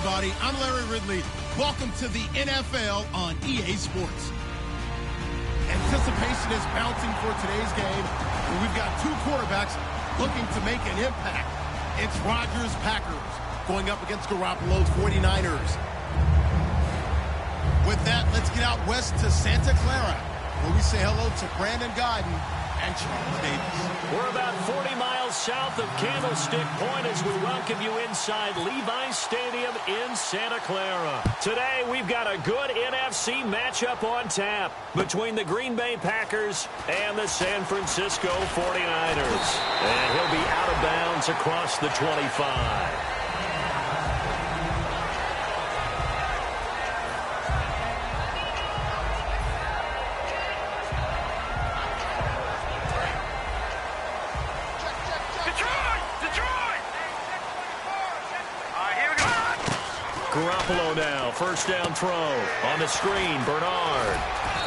everybody. I'm Larry Ridley. Welcome to the NFL on EA Sports. Anticipation is bouncing for today's game, and we've got two quarterbacks looking to make an impact. It's Rodgers' Packers going up against Garoppolo's 49ers. With that, let's get out west to Santa Clara, where we say hello to Brandon Gaudin and Charles Davis. We're about 40 miles south of Candlestick Point as we welcome you inside Levi's Stadium in Santa Clara. Today, we've got a good NFC matchup on tap between the Green Bay Packers and the San Francisco 49ers. And he'll be out of bounds across the 25. Garoppolo now, first down throw. On the screen, Bernard.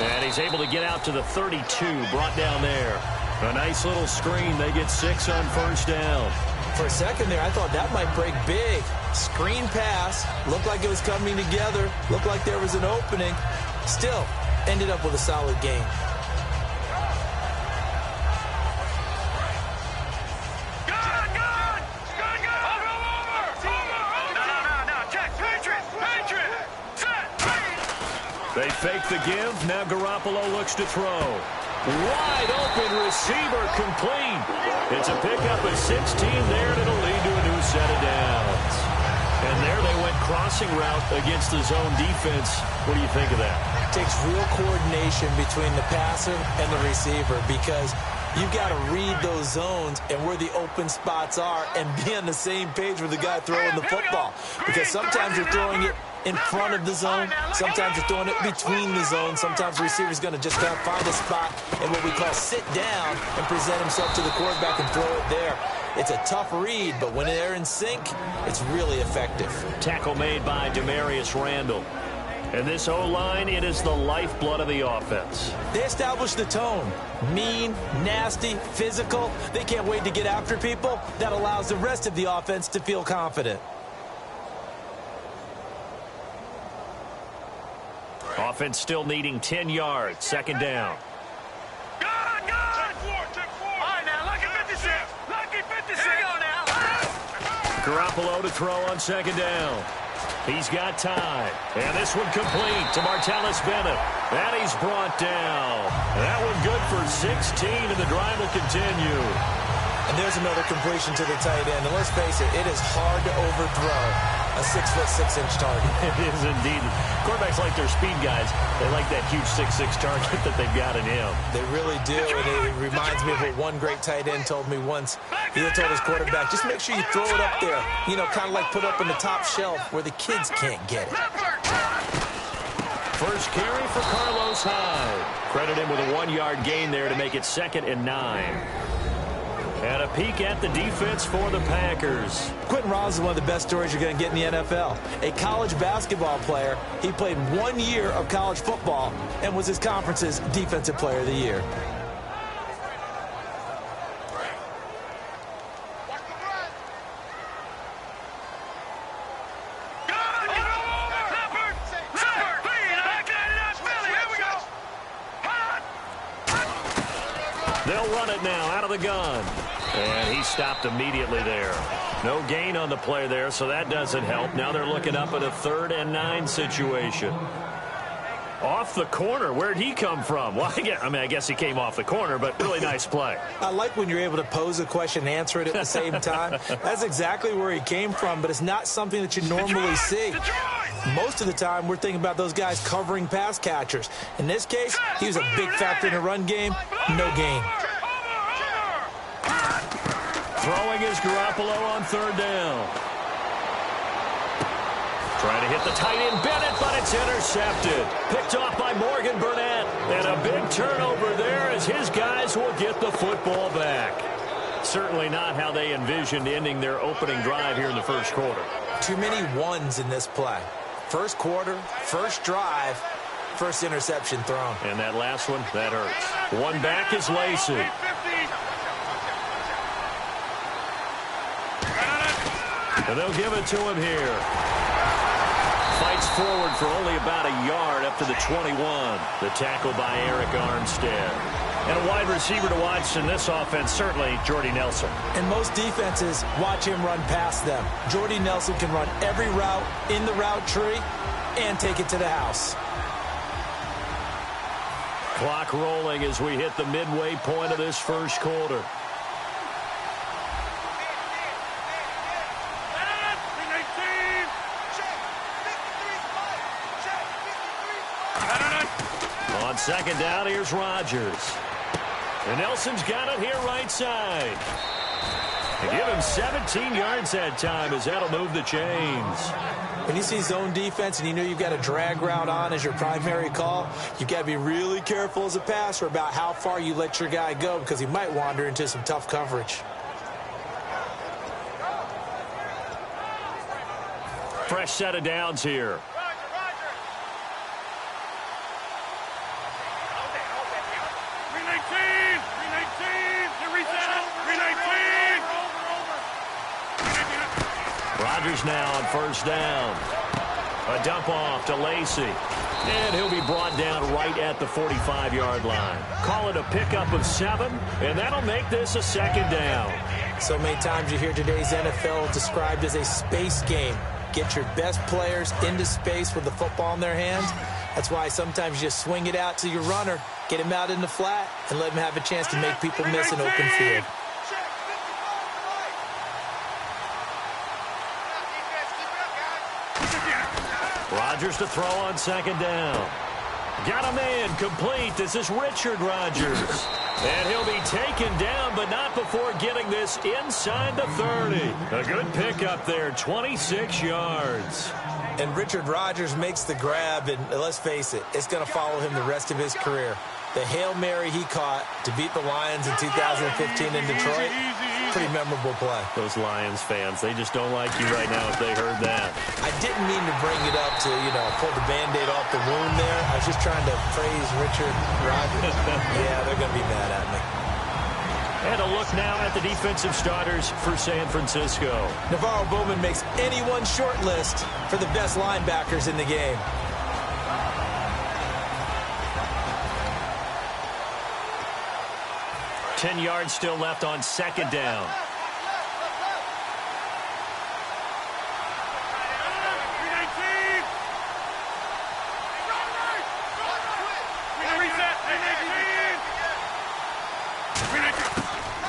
And he's able to get out to the 32, brought down there. A nice little screen. They get 6 on first down. For a second there, I thought that might break big. Screen pass. Looked like it was coming together. Looked like there was an opening. Still, ended up with a solid game. They fake the give. Now Garoppolo looks to throw. Wide open receiver complete. It's a pickup of 16 there, and it'll lead to a new set of downs. And there they went crossing route against the zone defense. What do you think of that? It takes real coordination between the passer and the receiver because you've got to read those zones and where the open spots are and be on the same page with the guy throwing the football. Because sometimes you're throwing it in front of the zone. Sometimes you're throwing it between the zones. Sometimes the receiver's going to just kind of find a spot and what we call sit down and present himself to the quarterback and throw it there. It's a tough read, but when they're in sync, it's really effective. Tackle made by Demarius Randall. And this O-line, it is the lifeblood of the offense. They establish the tone. Mean, nasty, physical. They can't wait to get after people. That allows the rest of the offense to feel confident. Offense still needing 10 yards. Second down. Garoppolo to throw on second down. He's got time. And this one complete to Martellus Bennett. And he's brought down. That one good for 16, and the drive will continue. And there's another completion to the tight end. And let's face it, it is hard to overthrow a 6'6" target. It is indeed. Quarterbacks like their speed guys. They like that huge 6'6" target that they've got in him. They really do. And it reminds me of what one great tight end told me once. He told his quarterback, just make sure you throw it up there. You know, kind of like put up on the top shelf where the kids can't get it. First carry for Carlos Hyde. Credit him with a 1-yard gain there to make it 2nd and 9. And a peek at the defense for the Packers. Quentin Rollins is one of the best stories you're going to get in the NFL. A college basketball player. He played 1 year of college football and was his conference's Defensive Player of the Year. They'll run it now out of the gun. And he stopped immediately there. No gain on the play there, so that doesn't help. Now they're looking up at a 3rd and 9 situation. Off the corner. Where'd he come from? Well, I guess he came off the corner, but really nice play. I like when you're able to pose a question and answer it at the same time. That's exactly where he came from, but it's not something that you normally see. Most of the time, we're thinking about those guys covering pass catchers. In this case, he was a big factor in the run game. No gain. Throwing is Garoppolo on 3rd down. Trying to hit the tight end Bennett, but it's intercepted. Picked off by Morgan Burnett. And a big turnover there as his guys will get the football back. Certainly not how they envisioned ending their opening drive here in the first quarter. Too many ones in this play. First quarter, first drive, first interception thrown. And that last one, that hurts. One back is Lacy. And they'll give it to him here. fights forward for only about a yard up to the 21. The tackle by Eric Armstead. And a wide receiver to watch in this offense, certainly Jordy Nelson. And most defenses watch him run past them. Jordy Nelson can run every route in the route tree and take it to the house. Clock rolling as we hit the midway point of this first quarter. On second down, here's Rodgers. And Nelson's got it here right side. They give him 17 yards that time as that'll move the chains. When you see zone defense and you know you've got a drag route on as your primary call, you've got to be really careful as a passer about how far you let your guy go because he might wander into some tough coverage. Fresh set of downs here. Rodgers now on first down. A dump off to Lacy. And he'll be brought down right at the 45-yard line. Call it a pickup of 7, and that'll make this a second down. So many times you hear today's NFL described as a space game. Get your best players into space with the football in their hands. That's why sometimes you just swing it out to your runner, get him out in the flat, and let him have a chance to make people miss an open field. Rodgers to throw on second down. Got a man complete. This is Richard Rodgers. And he'll be taken down, but not before getting this inside the 30. A good pickup there, 26 yards. And Richard Rodgers makes the grab, and let's face it, it's going to follow him the rest of his career. The Hail Mary he caught to beat the Lions in 2015 in Detroit, pretty memorable play. Those Lions fans, they just don't like you right now if they heard that. I didn't mean to bring it up to, pull the Band-Aid off the wound there. I was just trying to praise Richard Rodgers. Yeah, they're going to be mad at me. And a look now at the defensive starters for San Francisco. Navarro Bowman makes anyone's short list for the best linebackers in the game. Ten yards still left on second down.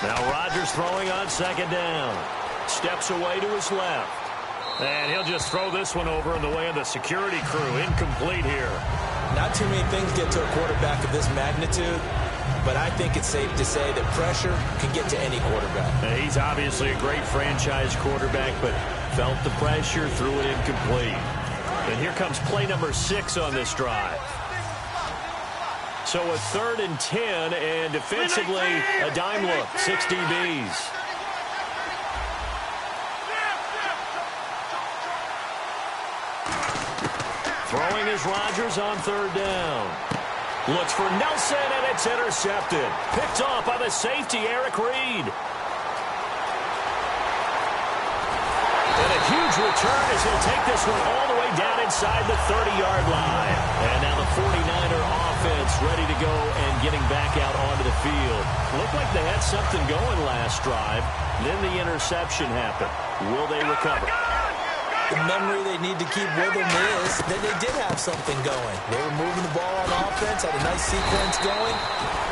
Now Rodgers throwing on second down. Steps away to his left. And he'll just throw this one over in the way of the security crew. Incomplete here. Not too many things get to a quarterback of this magnitude, but I think it's safe to say that pressure can get to any quarterback. Now, he's obviously a great franchise quarterback, but felt the pressure, threw it incomplete. And here comes play number 6 on this drive. So a 3rd and 10, and defensively, a dime look, 6 DBs. Throwing is Rodgers on 3rd down. Looks for Nelson, and it's intercepted. Picked off by the safety, Eric Reed. And a huge return as he'll take this one all the way down inside the 30-yard line. And now the 49er offense ready to go and getting back out onto the field. Looked like they had something going last drive. Then the interception happened. Will they recover? The memory they need to keep with them is that they did have something going. They were moving the ball on offense, had a nice sequence going.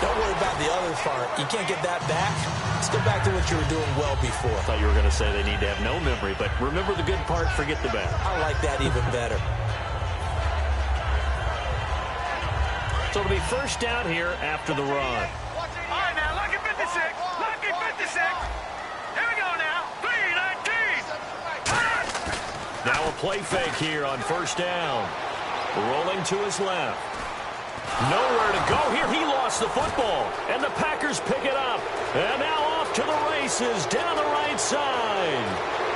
Don't worry about the other part. You can't get that back. Let's go back to what you were doing well before. I thought you were going to say they need to have no memory, but remember the good part, forget the bad. I like that even better. So it'll be first down here after the run. All right, now, lucky 56. Lucky 56. Here we go now. 3-19. Now a play fake here on first down. Rolling to his left. Nowhere to go here. He lost the football. And the Packers pick it up. And now off to the races down the right side.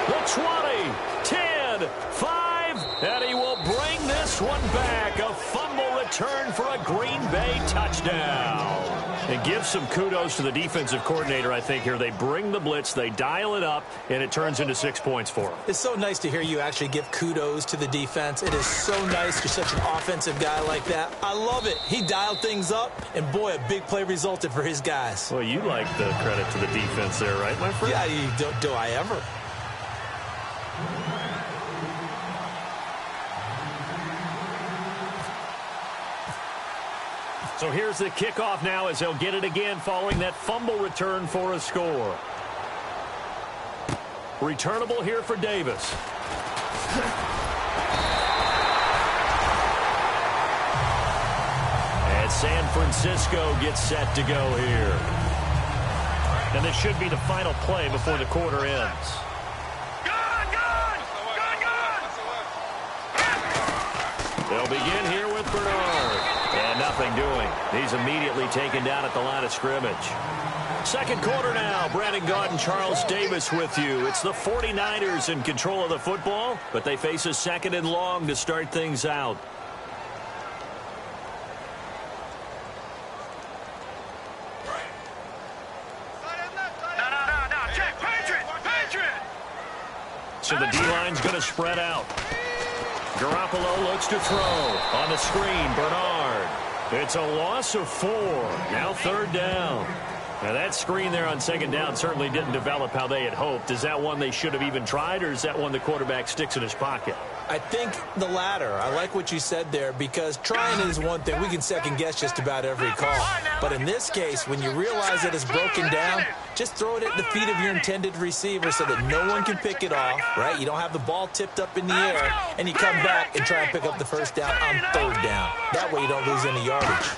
The 20, 10, 5. And he will bring this one back. A fumble return for a Green Bay touchdown. And give some kudos to the defensive coordinator, I think, here. They bring the blitz, they dial it up, and it turns into 6 points for them. It's so nice to hear you actually give kudos to the defense. It is so nice. You're such an offensive guy like that. I love it. He dialed things up, and boy, a big play resulted for his guys. Well, you like the credit to the defense there, right, my friend? Yeah, do I ever? So here's the kickoff now as they'll get it again following that fumble return for a score. Returnable here for Davis. And San Francisco gets set to go here. And this should be the final play before the quarter ends. They'll begin here with Bernard. And nothing doing. He's immediately taken down at the line of scrimmage. Second quarter now. Brandon Gaudin and Charles Davis with you. It's the 49ers in control of the football, but they face a second and long to start things out. No. Check. Patriot. So the D-line's going to spread out. Garoppolo looks to throw. On the screen, Bernard. It's a loss of 4. Now third down. Now that screen there on second down certainly didn't develop how they had hoped. Is that one they should have even tried, or is that one the quarterback sticks in his pocket? I think the latter. I like what you said there, because trying is one thing. We can second guess just about every call. But in this case, when you realize that it's broken down, just throw it at the feet of your intended receiver so that no one can pick it off, right? You don't have the ball tipped up in the air, and you come back and try and pick up the first down on third down. That way you don't lose any yardage.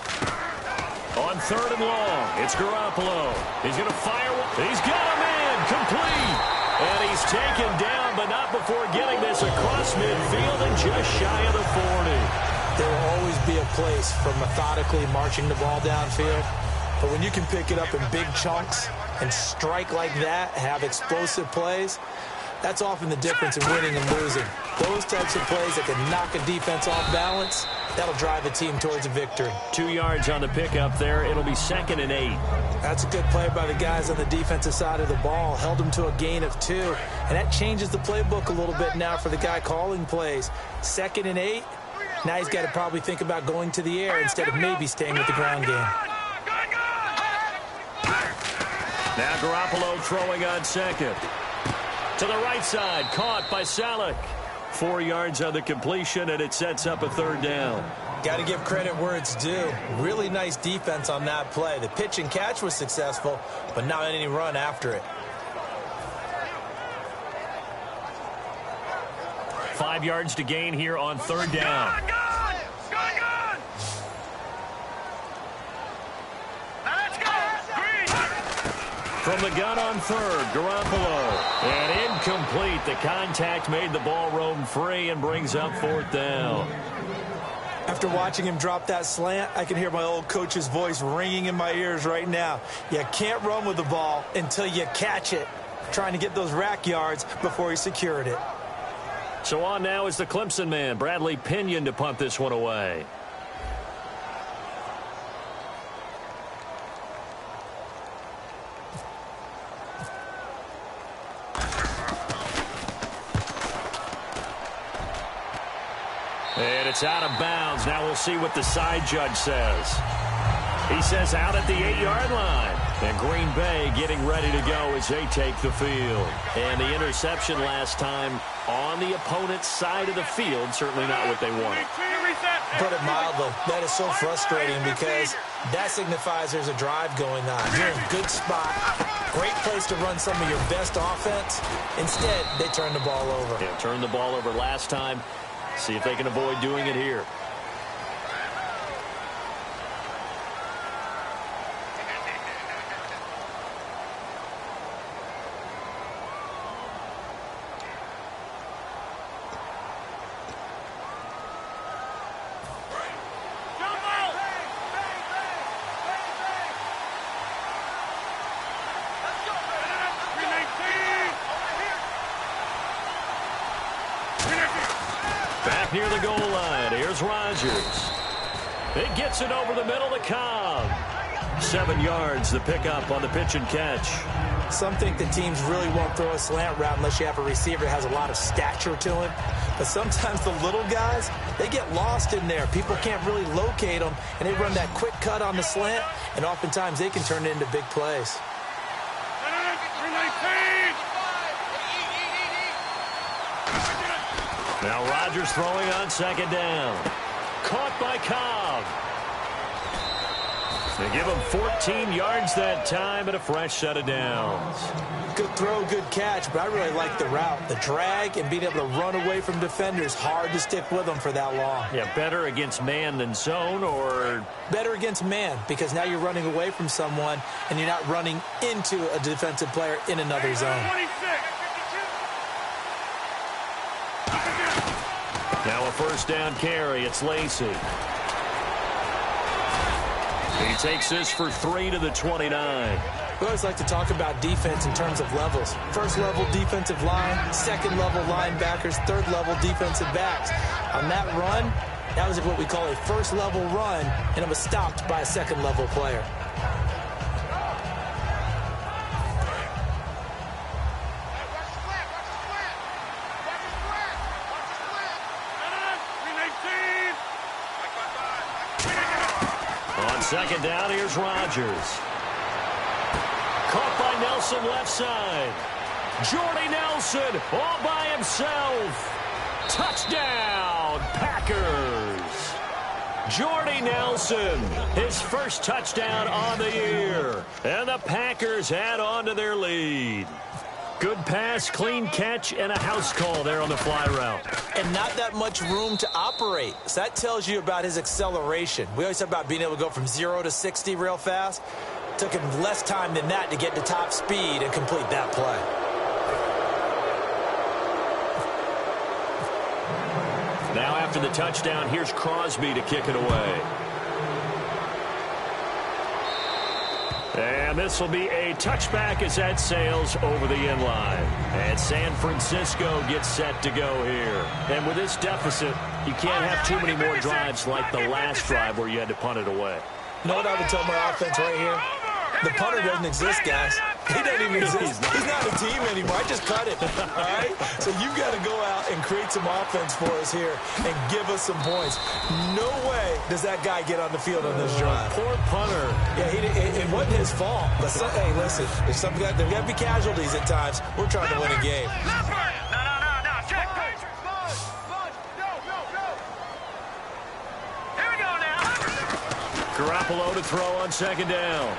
On third and long, it's Garoppolo. He's going to fire one. He's got a man complete. And he's taken down, but not before getting this across midfield and just shy of the 40. There will always be a place for methodically marching the ball downfield. But when you can pick it up in big chunks and strike like that, have explosive plays, that's often the difference in winning and losing. Those types of plays that can knock a defense off balance, that'll drive a team towards a victory. 2 yards on the pickup there. It'll be 2nd and 8. That's a good play by the guys on the defensive side of the ball. Held them to a gain of 2. And that changes the playbook a little bit now for the guy calling plays. 2nd and 8. Now he's got to probably think about going to the air instead of maybe staying with the ground game. Now Garoppolo throwing on second. To the right side, caught by Salek. 4 yards on the completion, and it sets up a third down. Got to give credit where it's due. Really nice defense on that play. The pitch and catch was successful, but not any run after it. 5 yards to gain here on third down. From the gun on third, Garoppolo. And incomplete. The contact made the ball roam free and brings up fourth down. After watching him drop that slant, I can hear my old coach's voice ringing in my ears right now. You can't run with the ball until you catch it. Trying to get those rack yards before he secured it. So on now is the Clemson man, Bradley Pinion, to punt this one away. And it's out of bounds. Now we'll see what the side judge says. He says out at the 8-yard line. And Green Bay getting ready to go as they take the field. And the interception last time on the opponent's side of the field, certainly not what they wanted. Put it mildly, that is so frustrating because that signifies there's a drive going on. You're in a good spot. Great place to run some of your best offense. Instead, they turn the ball over. Yeah, turned the ball over last time. See if they can avoid doing it here. Back near the goal line. Here's Rodgers. It gets it over the middle to Cobb. 7 yards, the pickup on the pitch and catch. Some think that teams really won't throw a slant route unless you have a receiver that has a lot of stature to him. But sometimes the little guys, they get lost in there. People can't really locate them, and they run that quick cut on the slant, and oftentimes they can turn it into big plays. Now Rodgers throwing on second down. Caught by Cobb. They give him 14 yards that time and a fresh set of downs. Good throw, good catch, but I really like the route. The drag and being able to run away from defenders, hard to stick with them for that long. Yeah, better against man than zone, or? Better against man, because now you're running away from someone and you're not running into a defensive player in another zone. Now a first down carry. It's Lacy. He takes this for 3 to the 29. We always like to talk about defense in terms of levels. First level defensive line, second level linebackers, third level defensive backs. On that run, that was what we call a first level run, and it was stopped by a second level player. On second down, here's Rodgers. Caught by Nelson left side. Jordy Nelson all by himself. Touchdown, Packers. Jordy Nelson, his first touchdown on the year. And the Packers add on to their lead. Good pass, clean catch, and a house call there on the fly route. And not that much room to operate. So that tells you about his acceleration. We always talk about being able to go from 0 to 60 real fast. Took him less time than that to get to top speed and complete that play. Now after the touchdown, here's Crosby to kick it away. And this will be a touchback as that sails over the end line. And San Francisco gets set to go here. And with this deficit, you can't have too many more drives like the last drive where you had to punt it away. You know what I would tell my offense right here? The punter doesn't exist, guys. He doesn't even exist. He's not a team anymore. I just cut it, all right? So you've got to go out and create some offense for us here and give us some points. No way does that guy get on the field on this drive. Poor punter. Yeah, it wasn't his fault. But, hey, listen, if there got to be casualties at times. We're trying to win a game. Garoppolo to throw on second down.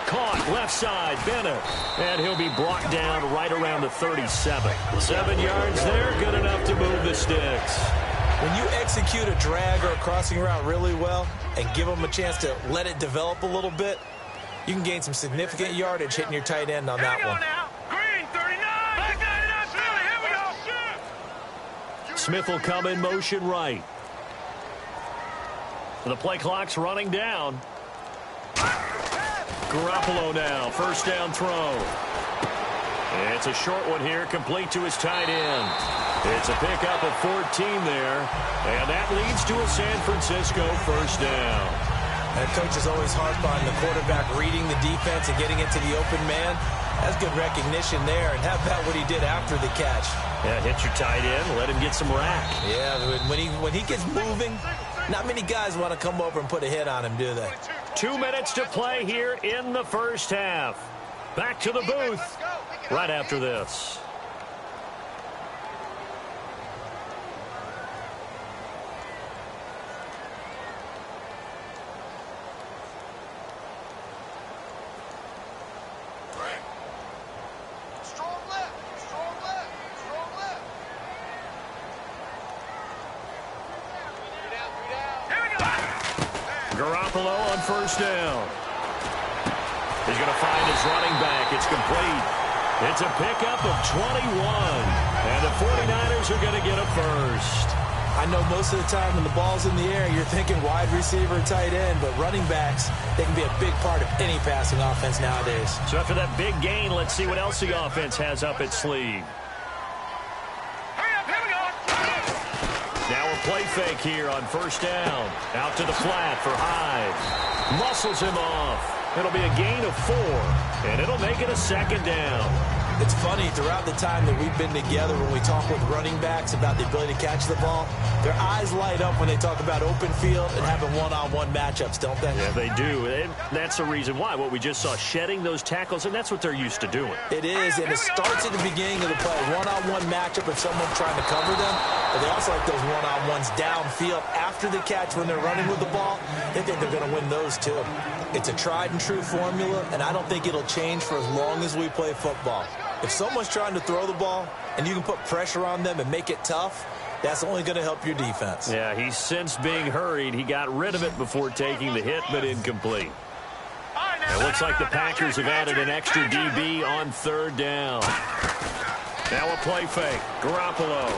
Caught left side, Bennett. And he'll be brought down right around the 37. 7 yards there, good enough to move the sticks. When you execute a drag or a crossing route really well and give them a chance to let it develop a little bit, you can gain some significant yardage hitting your tight end on that one. Green, 39. Here we go. Smith will come in motion right. The play clock's running down. Garoppolo now, first down throw. It's a short one here, complete to his tight end. It's a pickup of 14 there, and that leads to a San Francisco first down. That coach is always harp on the quarterback reading the defense and getting it to the open man. That's good recognition there, and how about what he did after the catch? Yeah, hit your tight end, let him get some rack. Yeah, when he gets moving, not many guys want to come over and put a hit on him, do they? 2 minutes to play here in the first half. Back to the booth right after this. Garoppolo on first down. He's going to find his running back. It's complete. It's a pickup of 21. And the 49ers are going to get a first. I know most of the time when the ball's in the air, you're thinking wide receiver, tight end, but running backs, they can be a big part of any passing offense nowadays. So after that big gain, let's see what else the offense has up its sleeve. Now a play fake here on first down. Out to the flat for Hyde. Muscles him off. It'll be a gain of 4, and it'll make it a second down. It's funny, throughout the time that we've been together, when we talk with running backs about the ability to catch the ball, their eyes light up when they talk about open field and having one-on-one matchups, don't they? Yeah, they do. And that's the reason why. What we just saw, shedding those tackles, and that's what they're used to doing. It is, and it starts at the beginning of the play. One-on-one matchup if someone's trying to cover them, but they also like those one-on-ones downfield after the catch when they're running with the ball. They think they're going to win those, too. It's a tried-and-true formula, and I don't think it'll change for as long as we play football. If someone's trying to throw the ball and you can put pressure on them and make it tough, that's only going to help your defense. Yeah, he sensed being hurried. He got rid of it before taking the hit, but incomplete. It looks like the Packers have added an extra DB on 3rd down. Now a play fake. Garoppolo.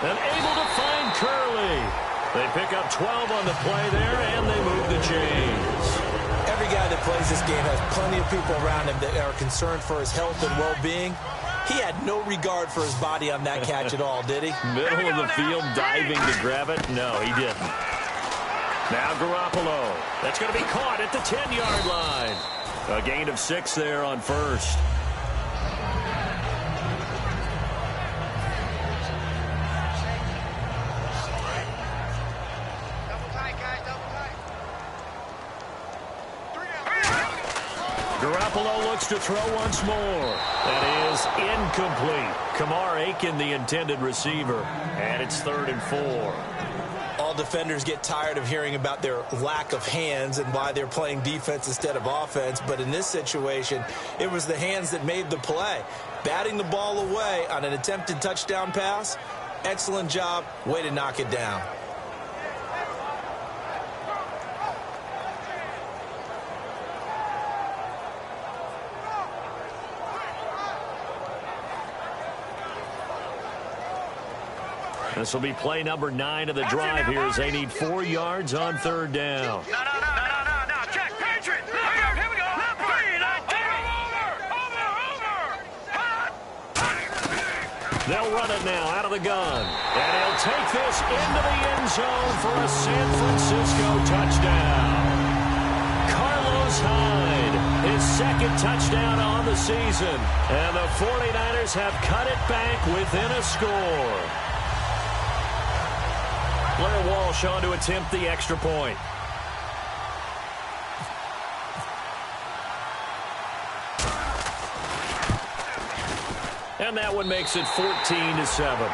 And able to find Curley. They pick up 12 on the play there, and they move the chains. Every guy that plays this game has plenty of people around him that are concerned for his health and well-being. He had no regard for his body on that catch at all, did he? Middle of the field, diving to grab it. No, he didn't. Now Garoppolo. That's going to be caught at the 10-yard line. A gain of 6 there on 1st. Garoppolo looks to throw once more. That is incomplete. Kamar Aiken, the intended receiver. And it's 3rd and 4. All defenders get tired of hearing about their lack of hands and why they're playing defense instead of offense. But in this situation, it was the hands that made the play. Batting the ball away on an attempted touchdown pass. Excellent job. Way to knock it down. This will be play number 9 of the drive here as they need 4 yards on 3rd down. No. Check. Patriot. Here we go. They'll run it now out of the gun. And he'll take this into the end zone for a San Francisco touchdown. Carlos Hyde, his 2nd touchdown on the season. And the 49ers have cut it back within a score. Blair Walsh on to attempt the extra point. And that one makes it 14-7.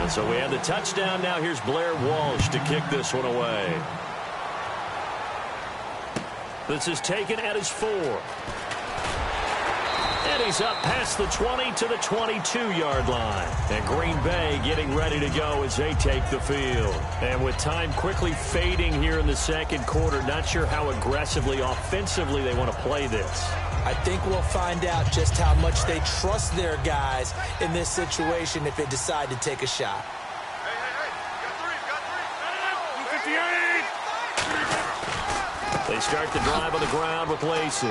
And so we have the touchdown. Now here's Blair Walsh to kick this one away. This is taken at his 4. And he's up past the 20 to the 22-yard line. And Green Bay getting ready to go as they take the field. And with time quickly fading here in the 2nd quarter, not sure how aggressively, offensively they want to play this. I think we'll find out just how much they trust their guys in this situation if they decide to take a shot. They start the drive on the ground with Lacy.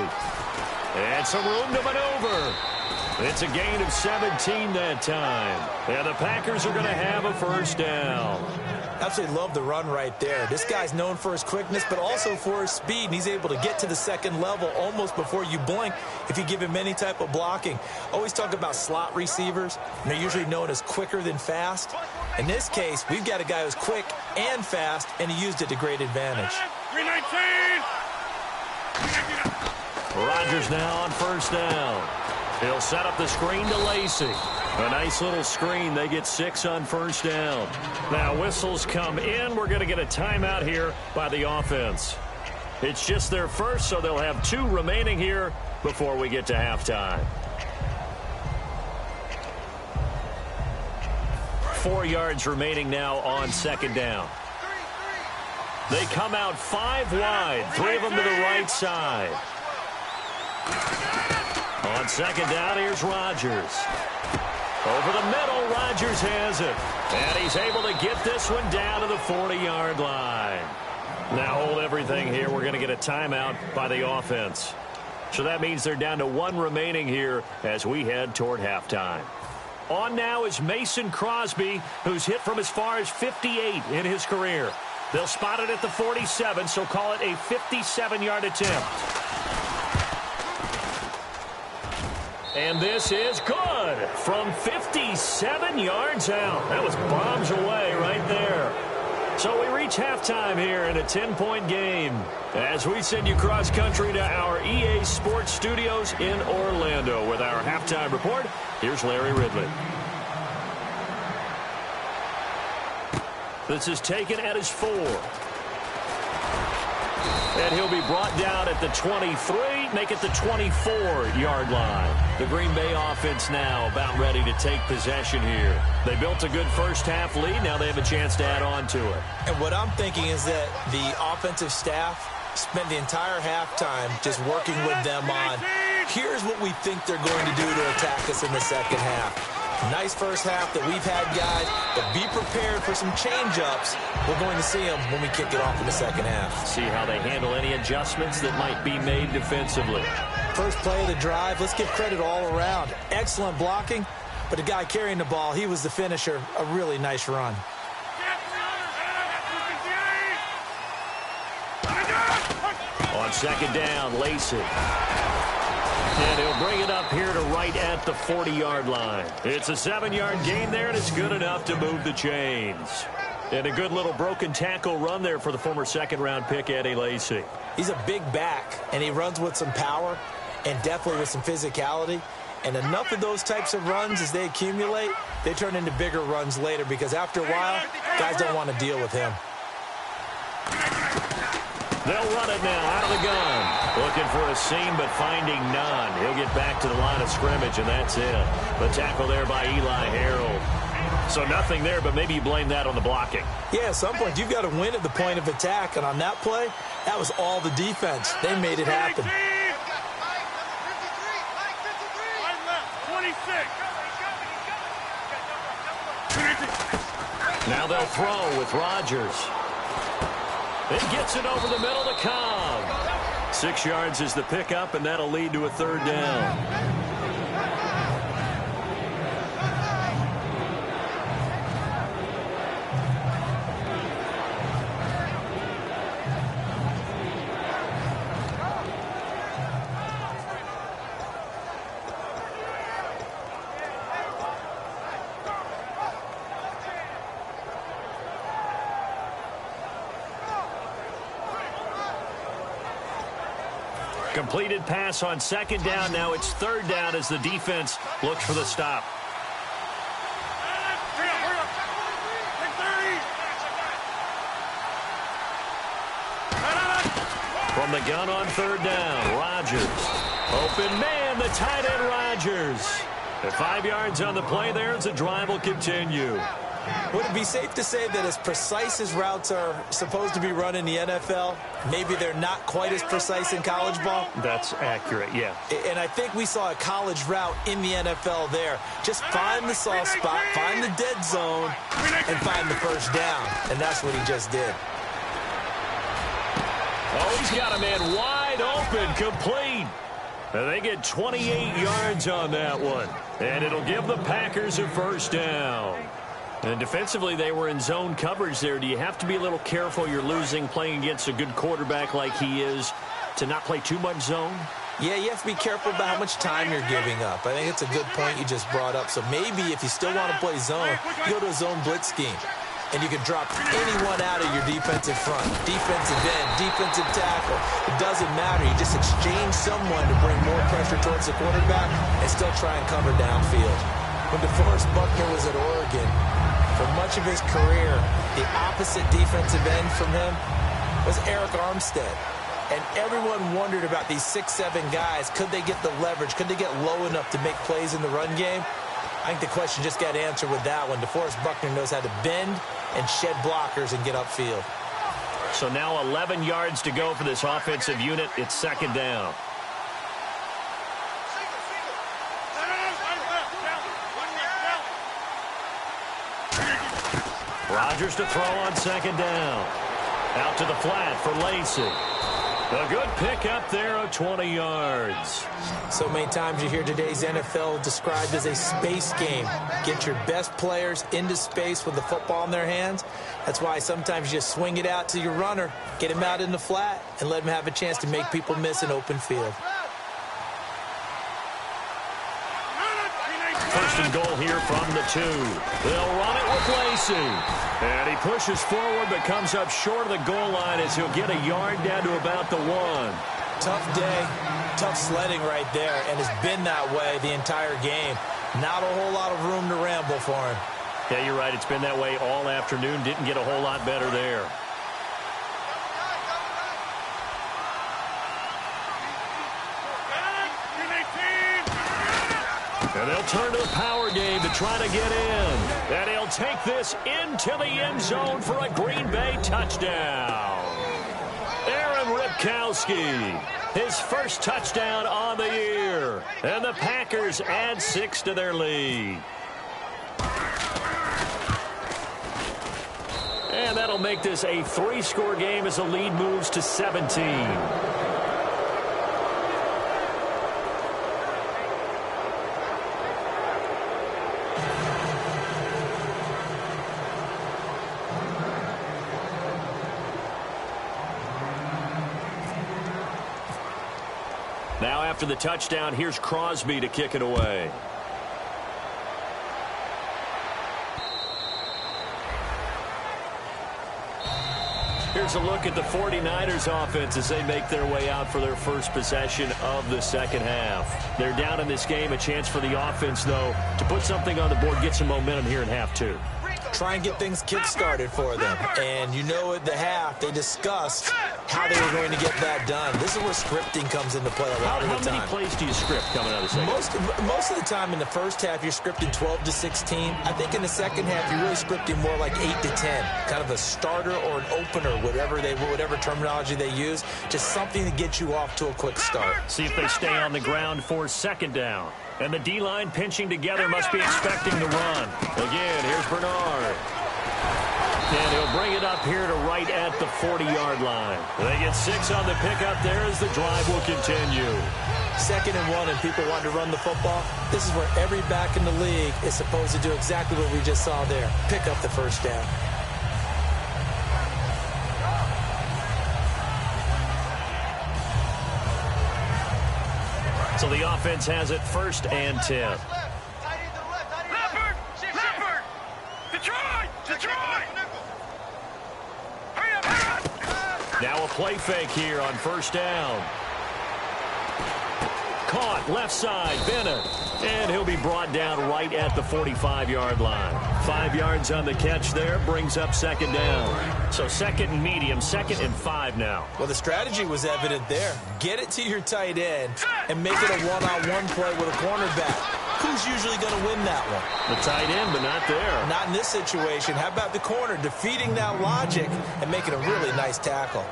And some room to maneuver. It's a gain of 17 that time. And the Packers are going to have a 1st down. Absolutely love the run right there. This guy's known for his quickness, but also for his speed. And he's able to get to the 2nd level almost before you blink if you give him any type of blocking. Always talk about slot receivers, and they're usually known as quicker than fast. In this case, we've got a guy who's quick and fast, and he used it to great advantage. 319. Rodgers now on 1st down. He'll set up the screen to Lacy. A nice little screen. They get 6 on 1st down. Now whistles come in. We're going to get a timeout here by the offense. It's just their first, so they'll have 2 remaining here before we get to halftime. 4 yards remaining now on 2nd down. They come out 5 wide, 3 of them to the right side. On 2nd down, here's Rodgers. Over the middle, Rodgers has it. And he's able to get this one down to the 40-yard line. Now hold everything here. We're going to get a timeout by the offense. So that means they're down to 1 remaining here as we head toward halftime. On now is Mason Crosby, who's hit from as far as 58 in his career. They'll spot it at the 47, so call it a 57-yard attempt. And this is good from 57 yards out. That was bombs away right there. So we reach halftime here in a 10-point game as we send you cross-country to our EA Sports Studios in Orlando with our halftime report. Here's Larry Ridley. This is taken at his 4. And he'll be brought down at the 23, make it the 24-yard line. The Green Bay offense now about ready to take possession here. They built a good first-half lead. Now they have a chance to add on to it. And what I'm thinking is that the offensive staff spent the entire halftime just working with them on, here's what we think they're going to do to attack us in the second half. Nice first half that we've had, guys, but be prepared for some change-ups. We're going to see them when we kick it off in the second half. See how they handle any adjustments that might be made defensively. First play of the drive, let's give credit all around. Excellent blocking, but the guy carrying the ball, he was the finisher. A really nice run. On second down, Lacey. And he'll bring it up here to right at the 40-yard line. It's a 7-yard gain there, and it's good enough to move the chains. And a good little broken tackle run there for the former second-round pick, Eddie Lacy. He's a big back, and he runs with some power and definitely with some physicality. And enough of those types of runs, as they accumulate, they turn into bigger runs later because after a while, guys don't want to deal with him. They'll run it now out of the gun. Looking for a seam, but finding none. He'll get back to the line of scrimmage, and that's it. The tackle there by Eli Harold. So nothing there, but maybe you blame that on the blocking. Yeah, at some point, you've got to win at the point of attack. And on that play, that was all the defense. They made it happen. 26. Now they'll throw with Rodgers. It gets it over the middle to Cobb. 6 yards is the pickup, and that'll lead to a third down. Completed pass on second down. Now it's third down as the defense looks for the stop. From the gun on third down, Rodgers. Open man, the tight end Rodgers. At 5 yards on the play there as the drive will continue. Would it be safe to say that as precise as routes are supposed to be run in the NFL, maybe they're not quite as precise in college ball? That's accurate, yeah. And I think we saw a college route in the NFL there. Just find the soft spot, find the dead zone, and find the first down. And that's what he just did. Oh, he's got a man wide open, complete. And they get 28 yards on that one. And it'll give the Packers a first down. And defensively, they were in zone coverage there. Do you have to be a little careful? You're losing playing against a good quarterback like he is to not play too much zone? Yeah, you have to be careful about how much time you're giving up. I think it's a good point you just brought up. So maybe if you still want to play zone, you go to a zone blitz scheme. And you can drop anyone out of your defensive front. Defensive end, defensive tackle. It doesn't matter. You just exchange someone to bring more pressure towards the quarterback and still try and cover downfield. When DeForest Buckner was at Oregon, for much of his career, the opposite defensive end from him was Eric Armstead. And everyone wondered about these 6'7" guys. Could they get the leverage? Could they get low enough to make plays in the run game? I think the question just got answered with that one. DeForest Buckner knows how to bend and shed blockers and get upfield. So now 11 yards to go for this offensive unit. It's second down. Rodgers to throw on second down. Out to the flat for Lacy. A good pick up there of 20 yards. So many times you hear today's NFL described as a space game. Get your best players into space with the football in their hands. That's why sometimes you just swing it out to your runner, get him out in the flat, and let him have a chance to make people miss an open field. First and goal here from the 2. They'll run it with Lacy. And he pushes forward but comes up short of the goal line as he'll get a yard down to about the 1. Tough day, tough sledding right there, and it's been that way the entire game. Not a whole lot of room to ramble for him. Yeah, you're right. It's been that way all afternoon. Didn't get a whole lot better there. And they'll turn to the power game to try to get in. And he'll take this into the end zone for a Green Bay touchdown. Aaron Ripkowski, his first touchdown on the year. And the Packers add 6 to their lead. And that'll make this a 3-score game as the lead moves to 17. Now after the touchdown, here's Crosby to kick it away. Here's a look at the 49ers offense as they make their way out for their first possession of the second half. They're down in this game. A chance for the offense, though, to put something on the board, get some momentum here in half 2. Try and get things kick-started for them. And you know at the half, they discussed how they were going to get that done. This is where scripting comes into play a lot of the time. How many plays do you script coming out of the second? Most of the time in the first half, you're scripting 12 to 16. I think in the second half, you're really scripting more like 8 to 10. Kind of a starter or an opener, whatever terminology they use. Just something to get you off to a quick start. See if they stay on the ground for second down. And the D-line pinching together must be expecting the run. Again, here's Bernard. And he'll bring it up here to right at the 40-yard line. They get 6 on the pickup there as the drive will continue. 2nd and 1 and people want to run the football. This is where every back in the league is supposed to do exactly what we just saw there. Pick up the first down. So the offense has it 1st and 10. Leopard! Detroit! Hurry up! Now a play fake here on 1st down. Caught left side, Bennett. And he'll be brought down right at the 45-yard line. 5 yards on the catch there, brings up 2nd down. So 2nd and medium, 2nd and 5 now. Well, the strategy was evident there. Get it to your tight end and make it a one-on-one play with a cornerback. Who's usually going to win that one? The tight end, but not there. Not in this situation. How about the corner defeating that logic and making a really nice tackle?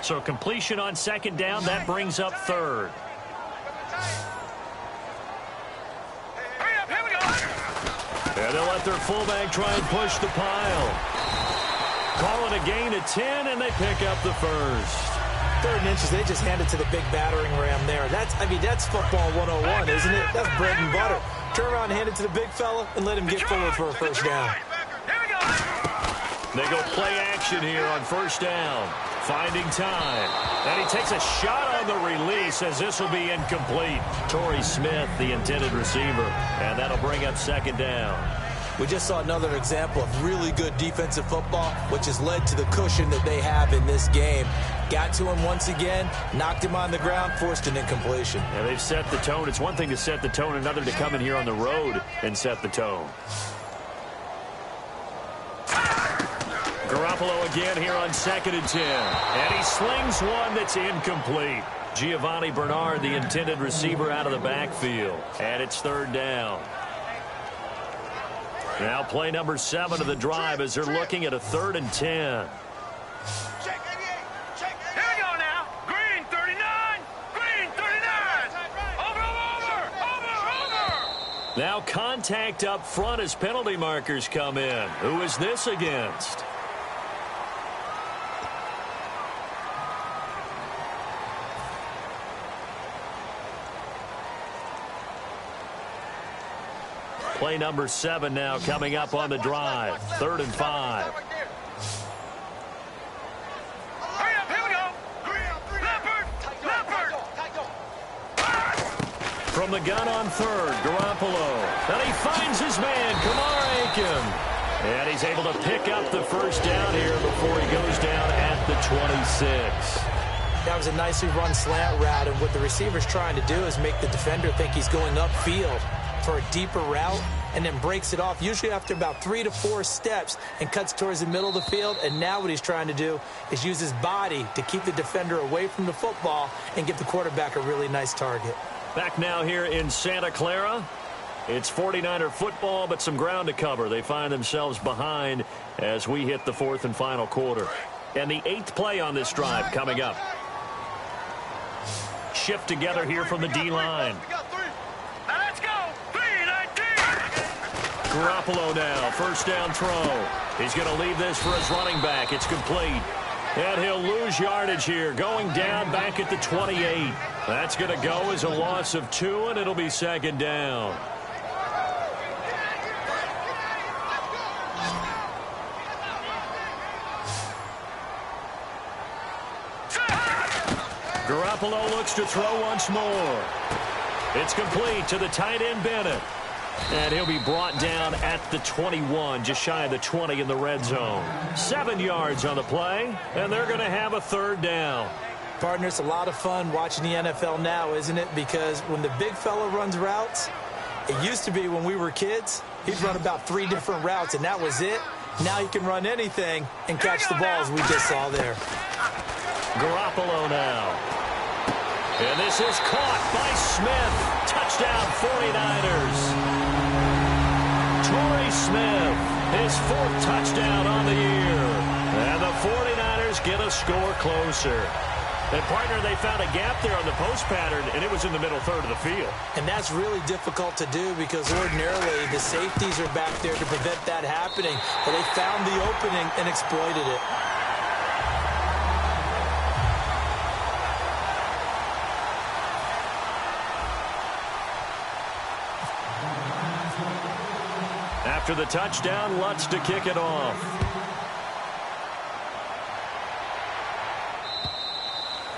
So completion on 2nd down, that brings up 3rd. Hurry up, here we go! And they'll let their fullback try and push the pile. Calling a gain of 10, and they pick up the 1st. 3rd and inches, they just hand it to the big battering ram there. That's football 101, isn't it? That's bread and butter. Turn around and hand it to the big fella and let him get forward for a first down. Here we go! They go play action here on 1st down. Finding time. And he takes a shot on the release as this will be incomplete. Torrey Smith, the intended receiver. And that'll bring up 2nd down. We just saw another example of really good defensive football, which has led to the cushion that they have in this game. Got to him once again, knocked him on the ground, forced an incompletion. And they've set the tone. It's one thing to set the tone, another to come in here on the road and set the tone. Garoppolo again here on 2nd and 10. And he slings one that's incomplete. Giovanni Bernard, the intended receiver, out of the backfield. And it's 3rd down. Now play number 7 of the drive as they're looking at a 3rd and 10. Here we go now. Green 39. Green 39. Over. Now contact up front as penalty markers come in. Who is this against? Play number 7 now coming up on the drive. 3rd and 5. Hurry up, here we go. Leopard. From the gun on 3rd, Garoppolo. And he finds his man, Kamar Aiken. And he's able to pick up the first down here before he goes down at the 26. That was a nicely run slant route, and what the receiver's trying to do is make the defender think he's going upfield for a deeper route, and then breaks it off, usually after about 3 to 4 steps, and cuts towards the middle of the field. And now what he's trying to do is use his body to keep the defender away from the football and give the quarterback a really nice target. Back now here in Santa Clara. It's 49er football, but some ground to cover. They find themselves behind as we hit the 4th and final quarter. And the 8th play on this drive coming up. Shift together here from the D-line. Now let's go. 3-19. Garoppolo now, first down throw. He's going to leave this for his running back. It's complete. And he'll lose yardage here, going down back at the 28. That's going to go as a loss of 2, and it'll be 2nd down. Garoppolo looks to throw once more. It's complete to the tight end, Bennett. And he'll be brought down at the 21, just shy of the 20 in the red zone. 7 yards on the play, and they're going to have a 3rd down. Partner, it's a lot of fun watching the NFL now, isn't it? Because when the big fella runs routes, it used to be when we were kids, he'd run about 3 different routes, and that was it. Now he can run anything and catch the balls we just saw there. Garoppolo now. And this is caught by Smith. Touchdown 49ers. Torrey Smith, his 4th touchdown on the year. And the 49ers get a score closer. And, partner, they found a gap there on the post pattern, and it was in the middle 3rd of the field. And that's really difficult to do because ordinarily the safeties are back there to prevent that happening. But they found the opening and exploited it. After the touchdown, Lutz to kick it off.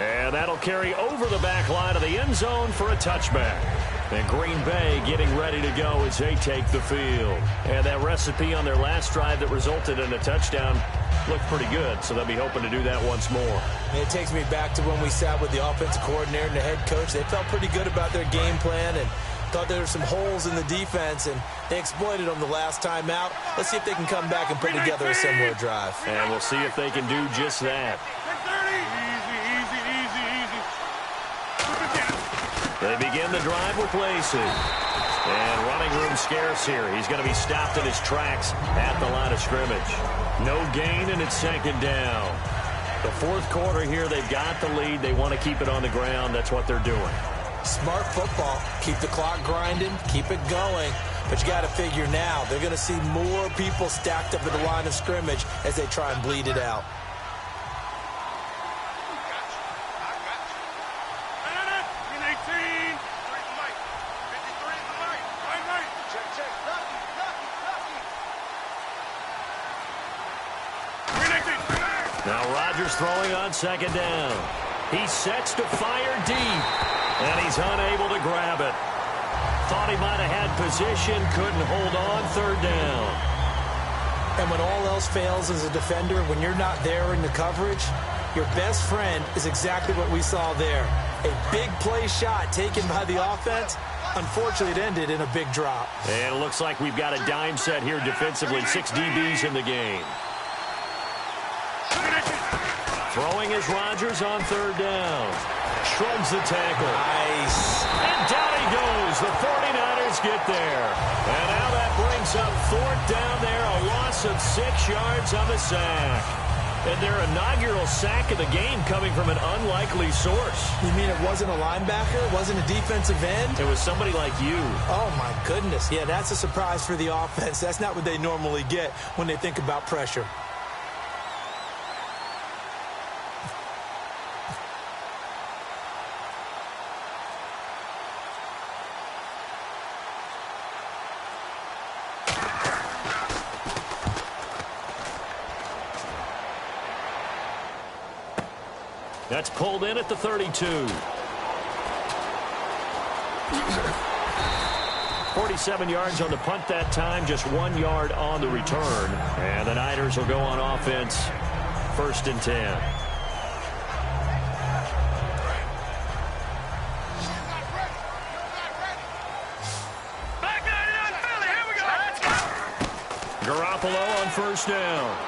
And that'll carry over the back line of the end zone for a touchback. And Green Bay getting ready to go as they take the field. And that recipe on their last drive that resulted in a touchdown looked pretty good, so they'll be hoping to do that once more. It takes me back to when we sat with the offensive coordinator and the head coach. They felt pretty good about their game plan and thought there were some holes in the defense, and they exploited them the last time out. Let's see if they can come back and put together a similar drive. And we'll see if they can do just that. They begin the drive with Lacey. And running room scarce here. He's going to be stopped in his tracks at the line of scrimmage. No gain, and it's 2nd down. The 4th quarter here, they've got the lead. They want to keep it on the ground. That's what they're doing. Smart football. Keep the clock grinding. Keep it going. But you got to figure now, they're going to see more people stacked up at the line of scrimmage as they try and bleed it out. Now Rodgers throwing on 2nd down. He sets to fire deep, and he's unable to grab it. Thought he might have had position, couldn't hold on. 3rd down. And when all else fails as a defender, when you're not there in the coverage, your best friend is exactly what we saw there. A big play shot taken by the offense. Unfortunately, it ended in a big drop. And it looks like we've got a dime set here defensively. 6 DBs in the game. Throwing is Rodgers on 3rd down. Shrugs the tackle. Nice. And down he goes. The 49ers get there. And now that brings up 4th down there. A loss of 6 yards on the sack. And their inaugural sack of the game coming from an unlikely source. You mean it wasn't a linebacker? It wasn't a defensive end? It was somebody like you. Oh, my goodness. Yeah, that's a surprise for the offense. That's not what they normally get when they think about pressure. That's pulled in at the 32. 47 yards on the punt that time, just 1 yard on the return. And the Niners will go on offense, 1st and 10. Garoppolo on 1st down.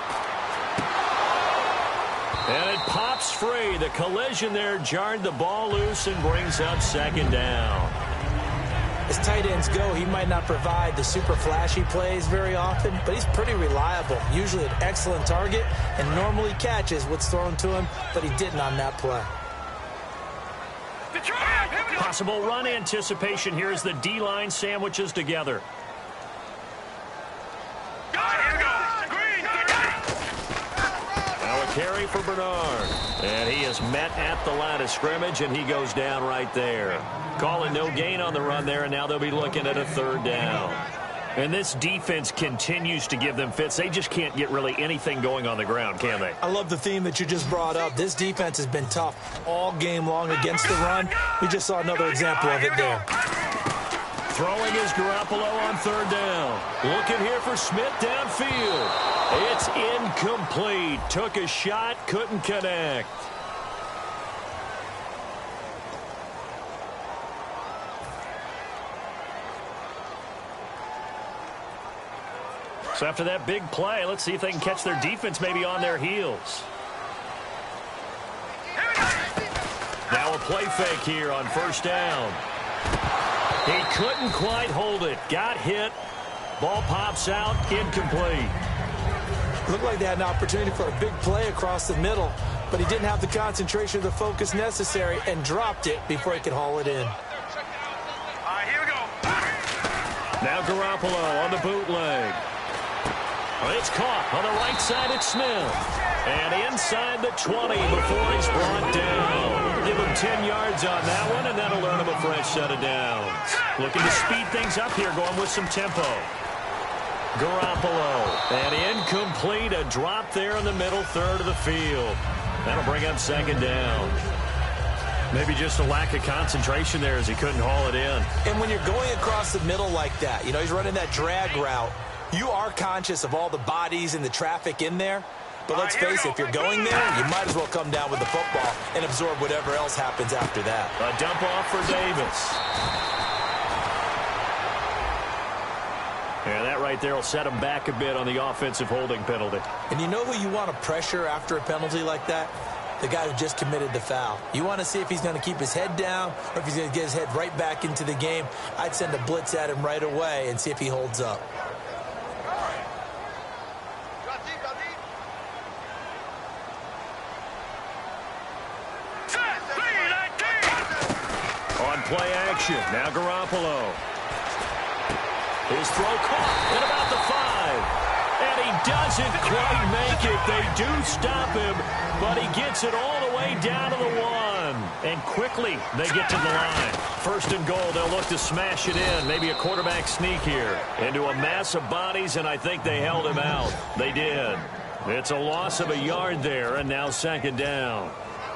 And it pops free. The collision there jarred the ball loose and brings up 2nd down. As tight ends go, he might not provide the super flashy plays very often, but he's pretty reliable. Usually an excellent target and normally catches what's thrown to him, but he didn't on that play. Possible run anticipation here as the D-line sandwiches together. Carry for Bernard. And he is met at the line of scrimmage, and he goes down right there. Calling no gain on the run there, and now they'll be looking at a 3rd down. And this defense continues to give them fits. They just can't get really anything going on the ground, can they? I love the theme that you just brought up. This defense has been tough all game long against the run. We just saw another example of it there. Throwing is Garoppolo on 3rd down. Looking here for Smith downfield. It's incomplete. Took a shot, couldn't connect. So after that big play, let's see if they can catch their defense maybe on their heels. Now a play fake here on 1st down. He couldn't quite hold it. Got hit. Ball pops out. Incomplete. Looked like they had an opportunity for a big play across the middle, but he didn't have the concentration or the focus necessary and dropped it before he could haul it in. Here we go. Now Garoppolo on the bootleg. It's caught on the right side at Smith. And inside the 20 before he's brought down. Give him 10 yards on that one, and that'll earn him a fresh set of downs. Looking to speed things up here, going with some tempo. Garoppolo, and incomplete, a drop there in the middle 3rd of the field. That'll bring up 2nd down. Maybe just a lack of concentration there as he couldn't haul it in. And when you're going across the middle like that, you know, he's running that drag route, you are conscious of all the bodies and the traffic in there. But let's face it, if you're going there, you might as well come down with the football and absorb whatever else happens after that. A dump off for Davis. And that right there will set him back a bit on the offensive holding penalty. And you know who you want to pressure after a penalty like that? The guy who just committed the foul. You want to see if he's going to keep his head down or if he's going to get his head right back into the game. I'd send a blitz at him right away and see if he holds up. On play action, now Garoppolo. His throw caught at about the 5. And he doesn't quite make it. They do stop him, but he gets it all the way down to the 1. And quickly, they get to the line. 1st and goal, they'll look to smash it in. Maybe a quarterback sneak here. Into a mass of bodies, and I think they held him out. They did. It's a loss of a yard there, and now 2nd down.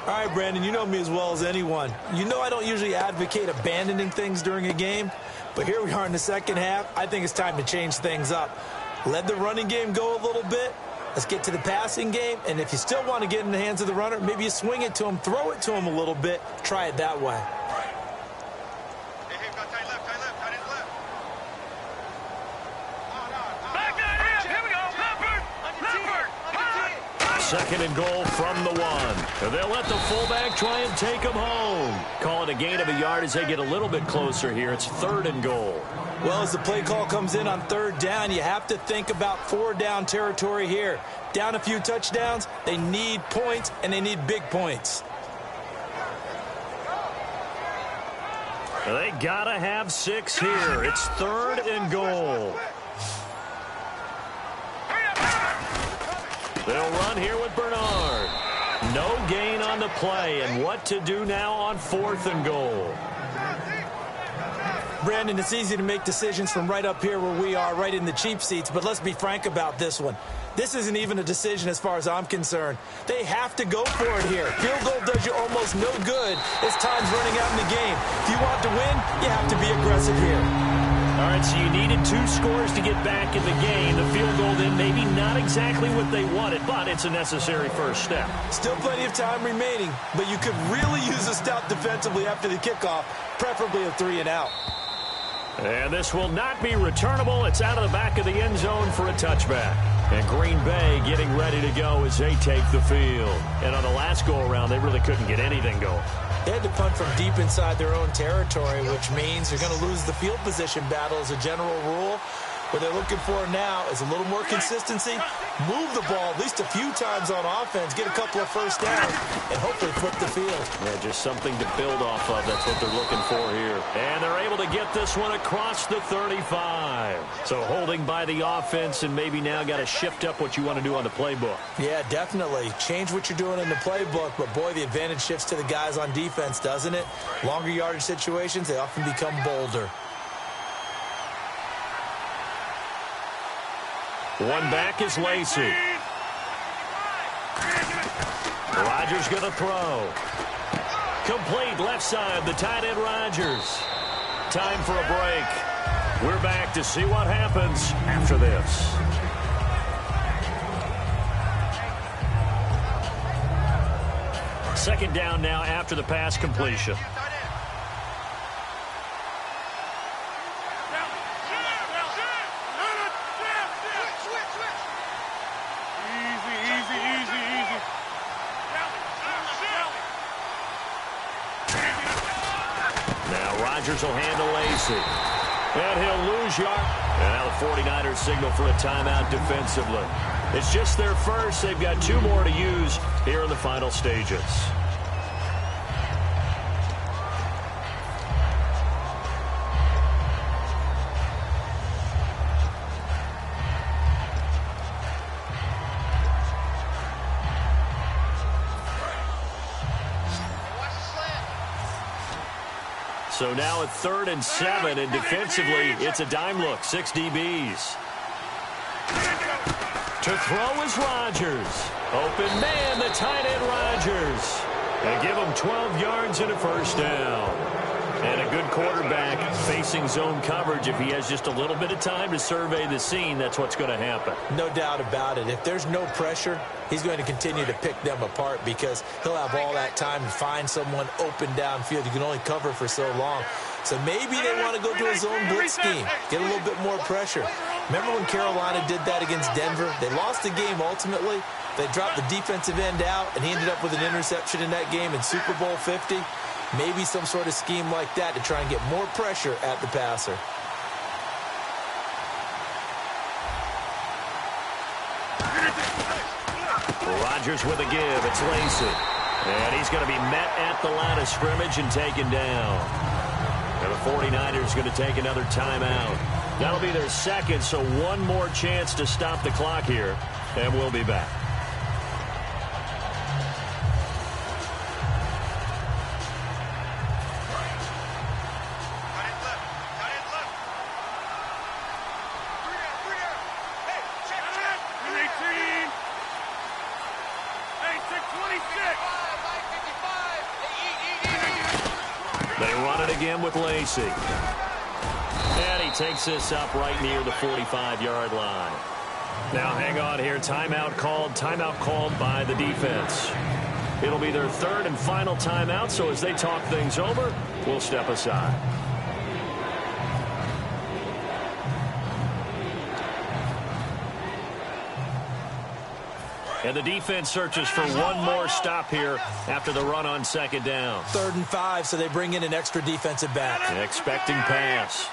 All right, Brandon, you know me as well as anyone. You know I don't usually advocate abandoning things during a game, but here we are in the 2nd half. I think it's time to change things up. Let the running game go a little bit. Let's get to the passing game, and if you still want to get in the hands of the runner, maybe you swing it to him, throw it to him a little bit, try it that way. Second and goal from the 1. They'll let the fullback try and take him home. Call it a gain of a yard as they get a little bit closer here. It's 3rd and goal. Well, as the play call comes in on 3rd down, you have to think about 4-down territory here. Down a few touchdowns, they need points, and they need big points. They gotta have 6 here. It's 3rd and goal. They'll run here with Bernard. No gain on the play, and what to do now on 4th and goal. Brandon, it's easy to make decisions from right up here where we are, right in the cheap seats, but let's be frank about this one. This isn't even a decision as far as I'm concerned. They have to go for it here. Field goal does you almost no good as time's running out in the game. If you want to win, you have to be aggressive here. All right, so you needed 2 scores to get back in the game. The field goal then maybe not exactly what they wanted, but it's a necessary first step. Still plenty of time remaining, but you could really use a stop defensively after the kickoff, preferably a 3-and-out. And this will not be returnable. It's out of the back of the end zone for a touchback. And Green Bay getting ready to go as they take the field. And on the last go-around, they really couldn't get anything going. They had to punt from deep inside their own territory, which means they're going to lose the field position battle as a general rule. What they're looking for now is a little more consistency, move the ball at least a few times on offense, get a couple of first downs, and hopefully flip the field. Yeah, just something to build off of. That's what they're looking for here. And they're able to get this one across the 35. So holding by the offense, and maybe now got to shift up what you want to do on the playbook. Yeah, definitely. Change what you're doing in the playbook, but boy, the advantage shifts to the guys on defense, doesn't it? Longer yardage situations, they often become bolder. One back is Lacy. Rodgers going to throw. Complete left side, the tight end Rodgers. Time for a break. We're back to see what happens after this. Second down now after the pass completion. Rodgers will handle Lacy. And he'll lose yard. And now the 49ers signal for a timeout defensively. It's just their first. They've got 2 more to use here in the final stages. So now at 3rd and 7, and defensively, it's a dime look. 6 DBs. To throw is Rodgers. Open man, the tight end Rodgers. They give him 12 yards and a first down. And a good quarterback facing zone coverage. If he has just a little bit of time to survey the scene, that's what's going to happen. No doubt about it. If there's no pressure, he's going to continue to pick them apart because he'll have all that time to find someone open downfield. You can only cover for so long. So maybe they want to go to a zone blitz scheme, get a little bit more pressure. Remember when Carolina did that against Denver? They lost the game ultimately. They dropped the defensive end out, and he ended up with an interception in that game in Super Bowl 50. Maybe some sort of scheme like that to try and get more pressure at the passer. Rodgers with a give. It's Lacy. And he's going to be met at the line of scrimmage and taken down. And the 49ers going to take another timeout. That'll be their second, so one more chance to stop the clock here. And we'll be back. They run it again with Lacy. And he takes this up right near the 45-yard line. Now hang on here. Timeout called by the defense. It'll be their 3rd and final timeout, so as they talk things over, we'll step aside. And the defense searches for one more stop here after the run on 2nd down. 3rd and 5, so they bring in an extra defensive back. Expecting pass.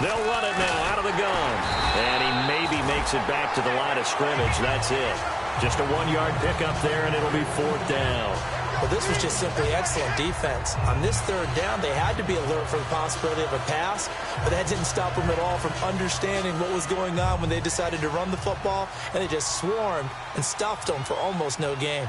They'll run it now out of the gun. And he maybe makes it back to the line of scrimmage. That's it. Just a 1-yard pickup there, and it'll be 4th down. Well, this was just simply excellent defense. On this 3rd down, they had to be alert for the possibility of a pass, but that didn't stop them at all from understanding what was going on when they decided to run the football, and they just swarmed and stuffed them for almost no gain.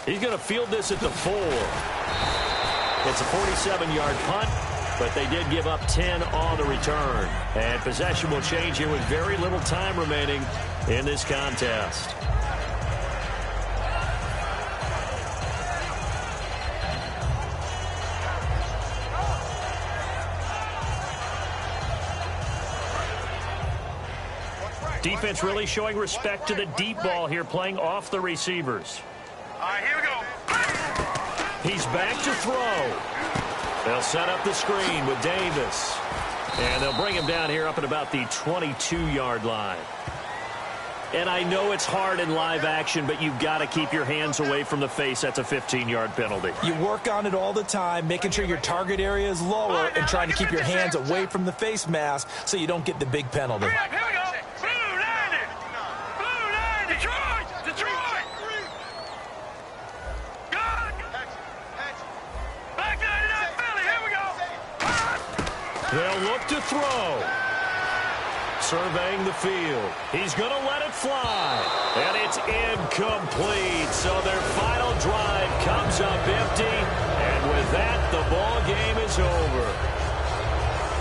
He's going to field this at the 4. It's a 47-yard punt, but they did give up 10 on the return. And possession will change here with very little time remaining in this contest. Defense really showing respect to the deep ball here, playing off the receivers. All right, here we go. He's back to throw. They'll set up the screen with Davis. And they'll bring him down here up at about the 22-yard line. And I know it's hard in live action, but you've got to keep your hands away from the face. That's a 15-yard penalty. You work on it all the time, making sure your target area is lower and trying to keep your hands away from the face mask so you don't get the big penalty. Here we go. Blue 90. Blue 90. Detroit. Detroit. Good. Back 99 Philly. Here we go. They'll look to throw. Surveying the field. He's going to let it fly. And it's incomplete. So their final drive comes up empty. And with that, the ball game is over.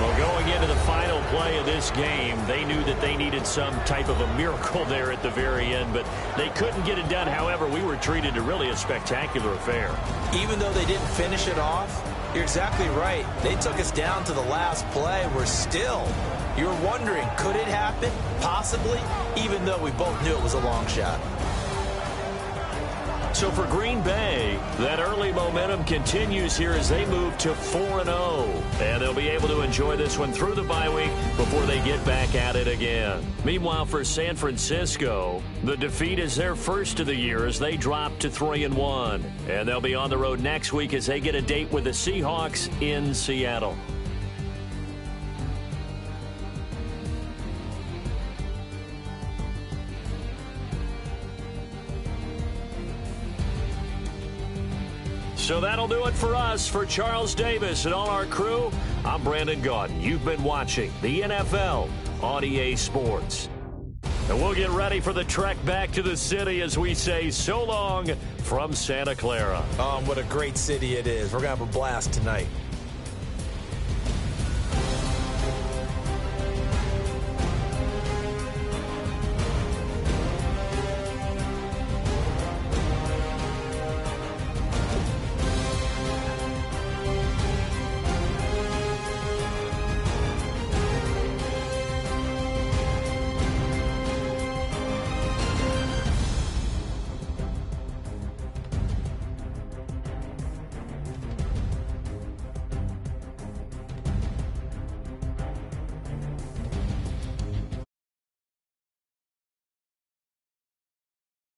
Well, going into the final play of this game, they knew that they needed some type of a miracle there at the very end, but they couldn't get it done. However, we were treated to really a spectacular affair. Even though they didn't finish it off, you're exactly right. They took us down to the last play. We're still, you're wondering, could it happen? Possibly, even though we both knew it was a long shot. So for Green Bay, that early momentum continues here as they move to 4-0. And they'll be able to enjoy this one through the bye week before they get back at it again. Meanwhile, for San Francisco, the defeat is their first of the year as they drop to 3-1. And they'll be on the road next week as they get a date with the Seahawks in Seattle. So that'll do it for us. For Charles Davis and all our crew, I'm Brandon Gaudin. You've been watching the NFL on EA Sports. And we'll get ready for the trek back to the city as we say so long from Santa Clara. What a great city it is. We're going to have a blast tonight.